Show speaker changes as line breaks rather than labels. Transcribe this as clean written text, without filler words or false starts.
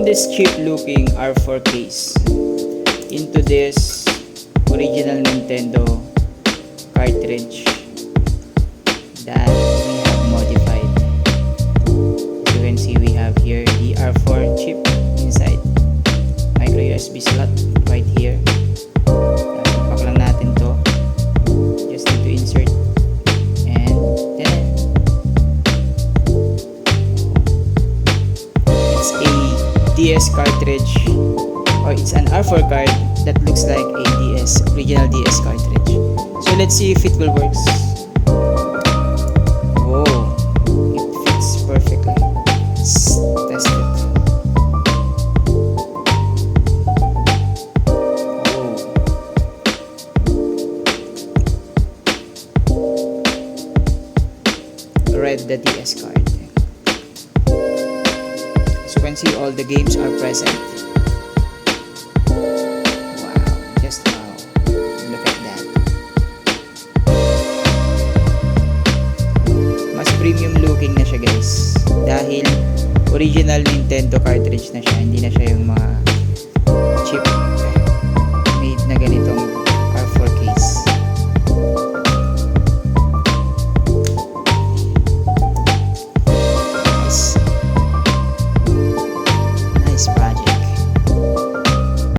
this cheap looking R4 case into this original Nintendo cartridge that we have modified. As you can see, we have here the R4 chip inside, micro USB slot right here. Ipak lang natin to, just need to insert, and then it's a DS cartridge, or it's an R4 card that looks like a original DS cartridge. So let's see if it will work. Oh, it fits perfectly. Let's test it. Oh, read the DS card. As you can see, all the games are present. Just wow, look at that. Mas premium looking na siya, guys, dahil original Nintendo cartridge na siya, hindi na siya yung mga